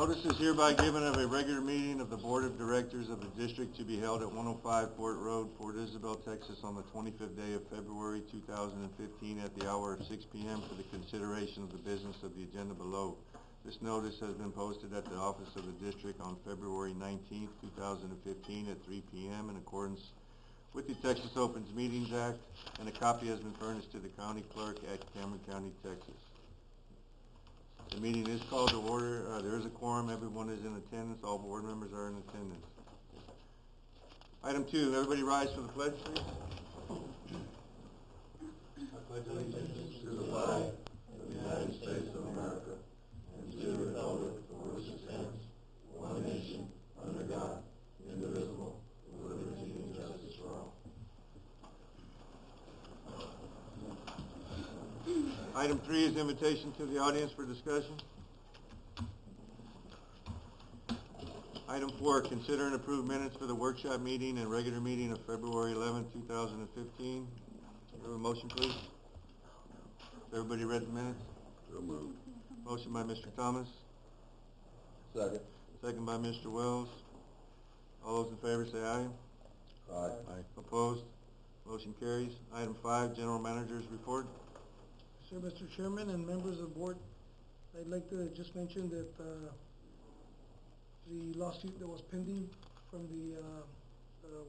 Notice is hereby given of a regular meeting of the Board of Directors of the District to be held at 105 Fort Road, Fort Isabel, Texas, on the 25th day of February 2015 at the hour of 6 p.m. for the consideration of the business of the agenda below. This notice has been posted at the office of the district on February 19th, 2015 at 3 p.m. in accordance with the Texas Opens Meetings Act, and a copy has been furnished to the county clerk at Cameron County, Texas. The meeting is called to order. There is a quorum. Everyone is in attendance. All board members are in attendance. Item 2, everybody rise for the pledge, please. I pledge allegiance to the flag of the United States of America and to the republic for which it stands, one nation, under God, indivisible, with liberty and justice for all. Item 3 is invitation to the audience for discussion. Item 4, consider and approve minutes for the workshop meeting and regular meeting of February 11, 2015. Have a motion, please. Everybody read the minutes? So moved. Motion by Mr. Thomas. Second. Second by Mr. Wells. All those in favor say aye. Aye. Aye. Opposed? Motion carries. Item 5, General Manager's report. Sir, Mr. Chairman and members of the board, I'd like to just mention that the lawsuit that was pending from the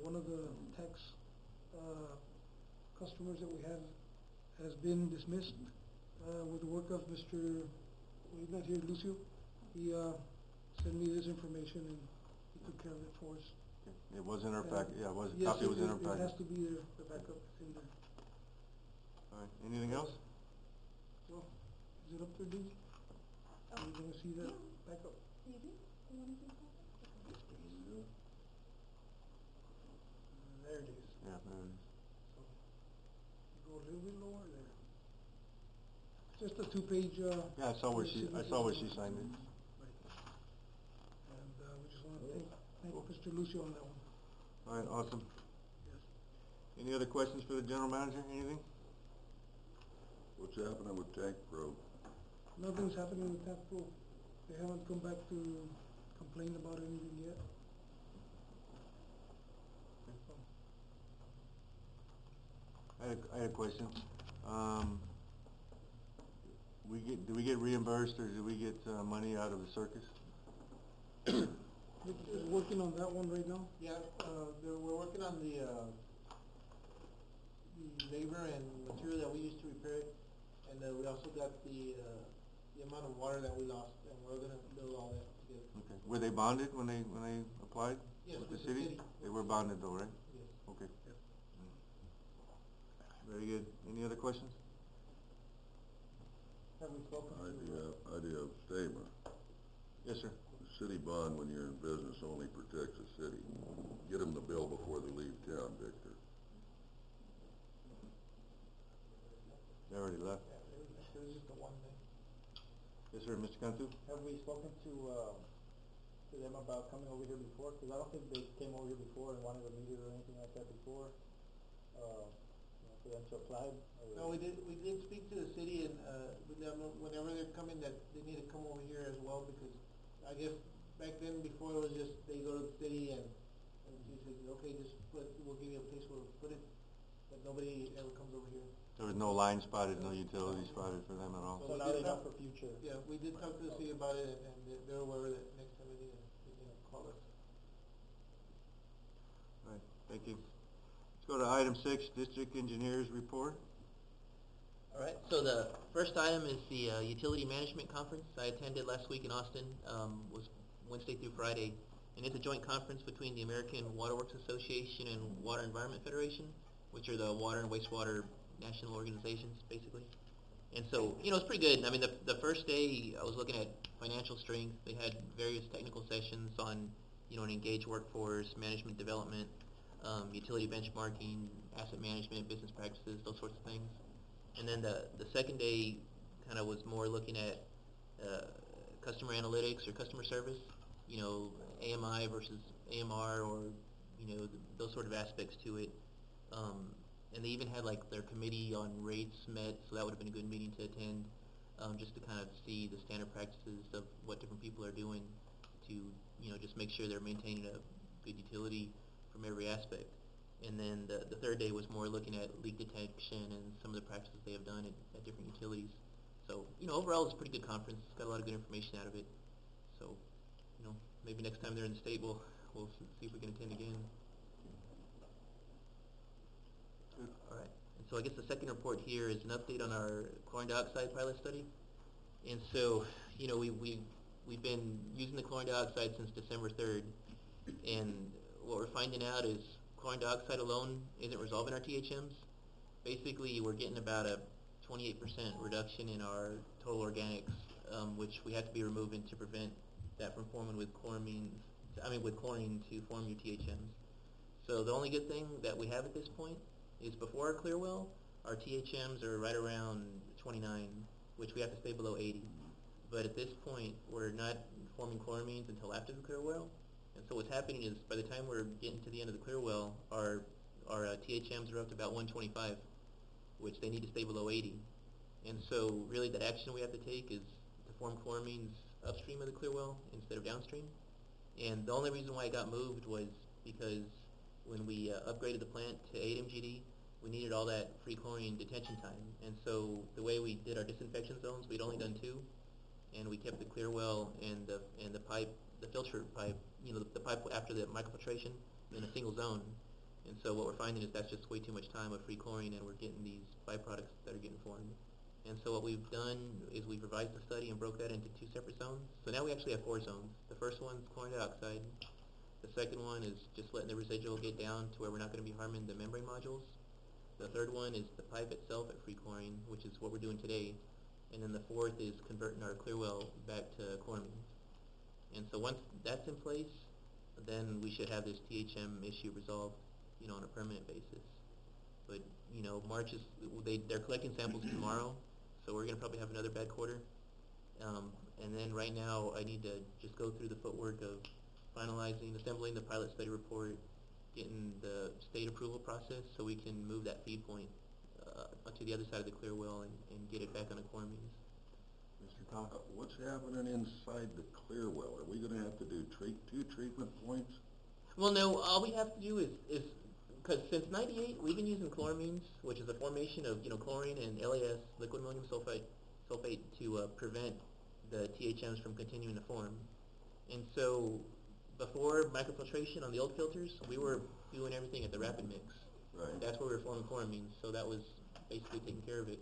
one of the tax customers that we have has been dismissed with the work of Mr. He's not here, Lucio. He sent me this information and he took care of it for us. It was in our packet. Yeah, it was. Yes, Copy was in our it packet. has to be there. The backup is in there. All right. Anything else? Well, is it up there, Daisy? Are you going to see that backup? Maybe. You want to do that? There it is. Yeah, there it is. So, you go a little bit lower there. Just a 2-page. Yeah, I saw where she signed it. Right. And we just want to thank Mr. Lucio on that one. All right, awesome. Yes. Any other questions for the general manager? Anything? What's happening with Tank Pro? Nothing's happening with that pool. They haven't come back to complain about anything yet. I had a question. Do we get reimbursed or do we get money out of the circus? It's working on that one right now. Yeah, we're working on the labor and material that we used to repair it, and we also got the amount of water that we lost, and we're gonna bill all that together. Okay. Were they bonded when they applied? Yes, with with the the city? city. They were bonded though, right? Yes. Okay. Yep. Very good. Any other questions? Have we spoken to? Idea of statement. Yes, sir. The city bond, when you're in business, only protects the city. Get them the bill before they leave town, Victor. They already left. Yeah, there was just the one thing. Yes, sir. Mr. Cantu? Have we spoken to them about coming over here before? Because I don't think they came over here before and wanted a meeting or anything like that before, for them to apply. No, we did speak to the city and with them, whenever they're coming, that they need to come over here as well, because I guess back then, before, it was just they go to the city and she said, okay, we'll give you a place where to put it, but nobody ever comes over here. There was no line spotted, no utility spotted for them at all. So now they know for future. Yeah, we did talk to the city about it, and they're aware that next time they need to call us. All right. Thank you. Let's go to item 6, District Engineers Report. All right, so the first item is the Utility Management Conference. I attended last week in Austin, was Wednesday through Friday, and it's a joint conference between the American Waterworks Association and Water Environment Federation, which are the water and wastewater national organizations, basically. And so, it's pretty good. I mean, the first day I was looking at financial strength. They had various technical sessions on, an engaged workforce, management development, utility benchmarking, asset management, business practices, those sorts of things. And then the second day kind of was more looking at customer analytics or customer service, AMI versus AMR, or, those sort of aspects to it. And they even had like their committee on rates met, so that would have been a good meeting to attend, just to kind of see the standard practices of what different people are doing. to, just make sure they're maintaining a good utility from every aspect. And then the third day was more looking at leak detection and some of the practices they have done at different utilities. So, overall it's a pretty good conference. Got a lot of good information out of it. So, maybe next time they're in the state, we'll see if we can attend again. All right. And so I guess the second report here is an update on our chlorine dioxide pilot study. And so, we've been using the chlorine dioxide since December 3rd, and what we're finding out is chlorine dioxide alone isn't resolving our THMs. Basically, we're getting about a 28% reduction in our total organics, which we have to be removing to prevent that from forming with chlorine to form your THMs. So the only good thing that we have at this point is before our clear well, our THMs are right around 29, which we have to stay below 80. But at this point, we're not forming chloramines until after the clear well. And so what's happening is by the time we're getting to the end of the clear well, our THMs are up to about 125, which they need to stay below 80. And so really that action we have to take is to form chloramines upstream of the clear well instead of downstream. And the only reason why it got moved was because when we upgraded the plant to 8 MGD, we needed all that free chlorine detention time. And so the way we did our disinfection zones, we'd only done 2, and we kept the clear well and the pipe, the filter pipe, the pipe after the microfiltration in a single zone. And so what we're finding is that's just way too much time of free chlorine, and we're getting these byproducts that are getting formed. And so what we've done is we've revised the study and broke that into 2 separate zones. So now we actually have 4 zones. The first one's chlorine dioxide. The second one is just letting the residual get down to where we're not going to be harming the membrane modules. The third one is the pipe itself at free chlorine, which is what we're doing today. And then the fourth is converting our clear well back to chloramines. And so once that's in place, then we should have this THM issue resolved, on a permanent basis. But, March is, they're collecting samples tomorrow, so we're going to probably have another bad quarter. And then right now, I need to just go through the footwork of assembling the pilot study report, getting the state approval process so we can move that feed point to the other side of the clear well and get it back on a chloramines. Mr. Thomas? What's happening inside the clear well? Are we gonna have to do 2 treatment points? Well, no, all we have to do is because since '98 we've been using chloramines, which is a formation of chlorine and LAS, liquid ammonium sulfate, to prevent the THMs from continuing to form. And so before microfiltration on the old filters, we were doing everything at the rapid mix. Right. That's where we were forming chloramines, so that was basically taking care of it.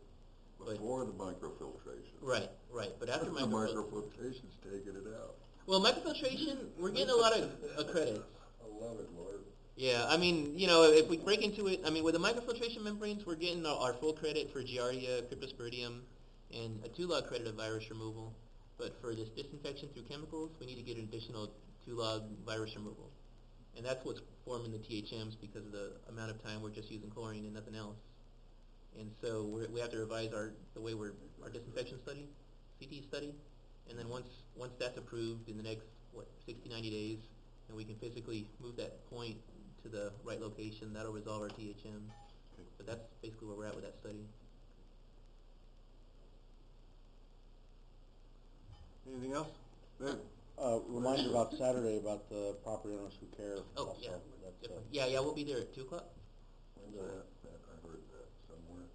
Before the microfiltration. Right. But after The microfiltration's taking it out. well, microfiltration, we're getting a lot of credits. I love it, Lord. Yeah, I mean, if we break into it, I mean, with the microfiltration membranes, we're getting our full credit for Giardia, Cryptosporidium, and a 2-log credit of virus removal. But for this disinfection through chemicals, we need to get an additional 2-log virus removal. And that's what's forming the THMs because of the amount of time we're just using chlorine and nothing else. And so we have to revise the way our disinfection study, CT study, and then once that's approved in the next, 60, 90 days, and we can physically move that point to the right location, that'll resolve our THMs. Okay. But that's basically where we're at with that study. Anything else? Ben? Reminder about Saturday about the property owners who care. Oh, also. yeah, That's, definitely. Yeah, we'll be there at 2 o'clock. When's that? I heard that somewhere.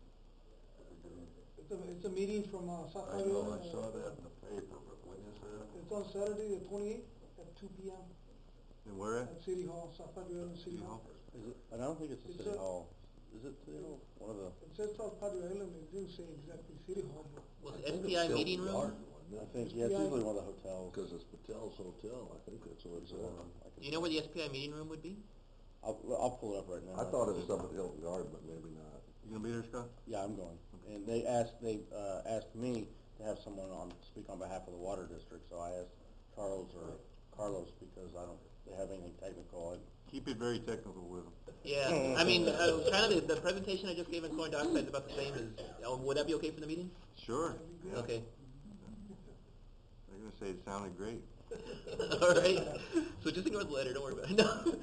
It's a meeting from South I know, Florida. I saw that in the paper, but when is that? It's on Saturday, the 28th, at 2 p.m. And where at? at City Hall, South Padre Island City Hall. Is it? And I don't think it's the It's City a- Hall. Is it City Hall? One of the. It says South Padre Island, it didn't say exactly City Hall, but Was it SPI meeting room? I think, yeah, it's usually one of the hotels. Because it's Patel's Hotel, I think that's what it's at. Do you know where the SPI meeting room would be? I'll pull it up right now. I thought it was up at Hilton Garden, but maybe not. You gonna be there, Scott? Yeah, I'm going. And they asked me to have someone speak on behalf of the water district, so I asked Charles or Carlos because they have anything technical. Keep it very technical with them. Yeah, I mean, kind of the presentation I just gave in chlorine dioxide is about the same as, would that be okay for the meeting? Sure. Yeah. Okay. They're gonna say it sounded great. All right. So just ignore the letter, don't worry about it. No.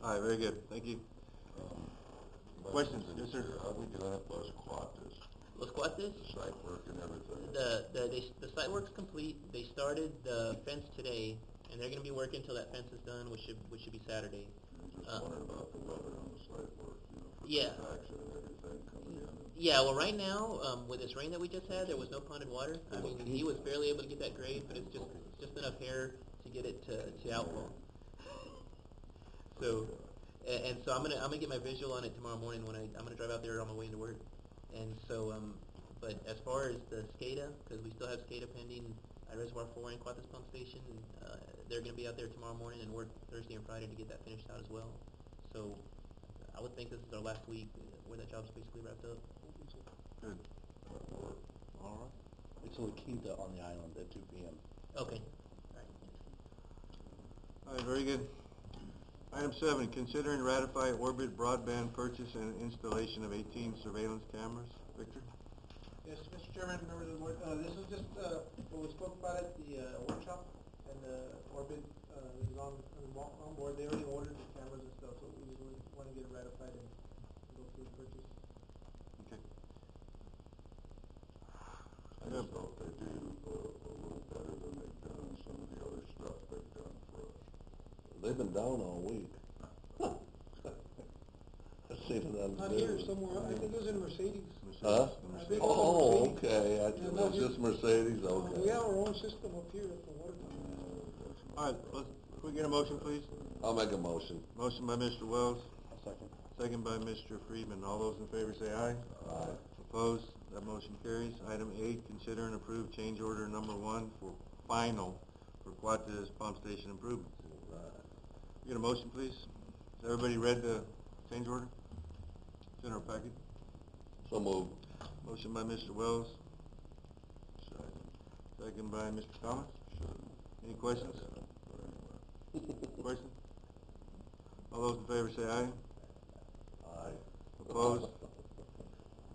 All right, very good. Thank you. Questions? Yes, sir. How are we gonna have to squat this? Los Cuates, the site work and everything? the site work's complete. They started the fence today, and they're gonna be working until that fence is done, which should be Saturday. I'm just wondering about the weather on the site work, for Yeah. compaction and everything coming in. Yeah, well, right now, with this rain that we just had, there was no ponded water. I mean, he was barely able to get that grade, but it's just enough hair to get it to outfall. So, and so I'm gonna get my visual on it tomorrow morning when I'm gonna drive out there on my way into work. And so, but as far as the SCADA, because we still have SCADA pending at Reservoir 4 and Cuates Pump Station, they're gonna be out there tomorrow morning and work Thursday and Friday to get that finished out as well. So, I would think this is our last week where that job's basically wrapped up. Good. All right. It's La Quinta on the island at 2 p.m. Okay. All right, very good. Item 7, consider and ratify Orbit broadband purchase and installation of 18 surveillance cameras. Victor? Yes, Mr. Chairman, members of the board, this is just, what we spoke about at the, workshop, and, Orbit, is on board, they already ordered the cameras and stuff, so we just wanna get it ratified and go through the purchase. Okay. I just hope they do a little better than they've done some of the other stuff they've done for us. They've been down all week. I've seen it on the Not here, news. somewhere, I think it was in Mercedes. Huh? The I Mercedes. think- Oh, Mercedes. okay, Yeah, not it's here. just Mercedes, okay. We have our own system up here at the water company. All right, can we get a motion, please? I'll make a motion. Motion by Mr. Wells, A second. second by Mr. Friedman. All those in favor say aye. Aye. Opposed? That motion carries. Item 8, consider and approve change order number 1 for final for Cuates Pump Station improvements. Get a motion, please? Has everybody read the change order? It's in our packet. So moved. Motion by Mr. Wells. Second by Mr. Thomas. Any questions? Questions? All those in favor say aye. Aye. Opposed?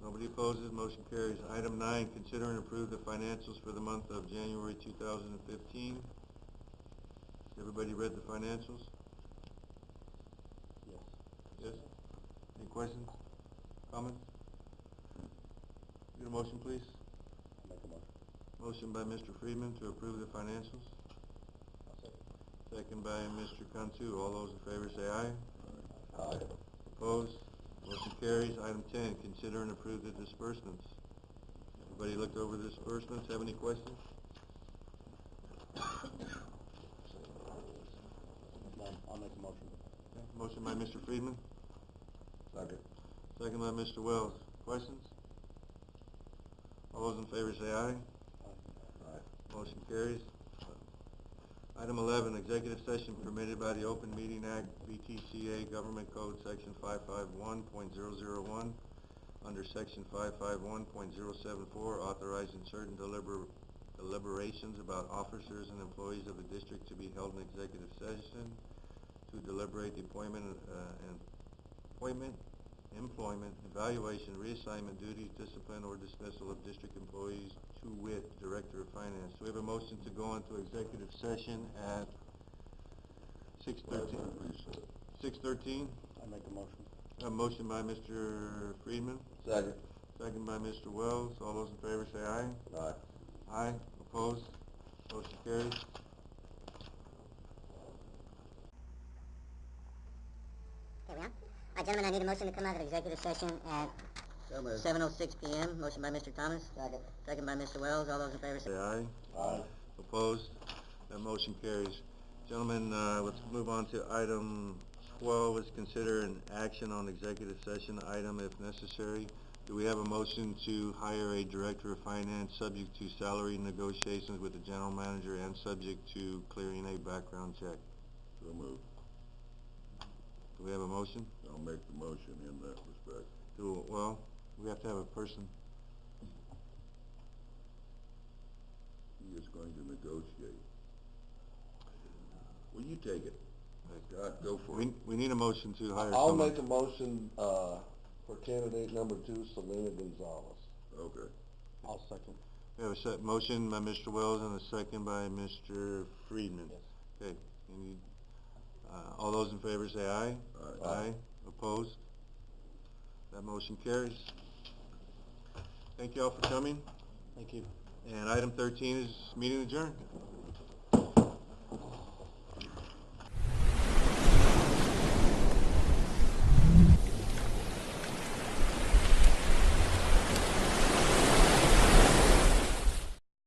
Nobody opposes, motion carries. Item 9, consider and approve the financials for the month of January 2015. Everybody read the financials? Yes. Yes? Any questions? Comments? Get a motion, please? I'll make a motion. Motion by Mr. Friedman to approve the financials. I'll second. Second by Mr. Cantu. All those in favor say aye. Aye. Opposed? Motion carries. Item 10, consider and approve the disbursements. Everybody looked over the disbursements. Have any questions? None, I'll make a motion. Okay. Motion by Mr. Friedman. Second. Second by Mr. Wells. Questions? All those in favor say aye. Aye. Motion carries. Item 11, executive session permitted by the Open Meeting Act, BTCA Government Code, Section 551.001, under Section 551.074, authorizing certain deliberations about officers and employees of the district to be held in executive session to deliberate the employment, evaluation, reassignment, duties, discipline, or dismissal of district employees, to wit, Director of Finance. Do we have a motion to go into executive session at 6:13? 6:13? I make a motion. A motion by Mr. Friedman, Second. second by Mr. Wells. All those in favor say aye. Aye. Aye. Opposed? Motion carries. Okay, we on? Gentlemen, I need a motion to come out of executive session at 7:06 p.m. Motion by Mr. Thomas. Second. Second by Mr. Wells. All those in favor say Say aye. Aye. Opposed? That motion carries. Gentlemen, let's move on to item 12, is consider an action on executive session item if necessary. Do we have a motion to hire a Director of Finance subject to salary negotiations with the General Manager and subject to clearing a background check? So moved. Do we have a motion? I'll make the motion in that respect. Well, we have to have a person. He is going to negotiate. Will you take it? Scott, go for it. We need a motion to hire I'll someone. make a motion, for candidate number 2, Selena Gonzalez. Okay. I'll second. We have a motion by Mr. Wells and a second by Mr. Friedman. Yes. Okay, all those in favor say aye. Aye. Opposed? That motion carries. Thank you all for coming. Thank you. And item 13 is meeting adjourned.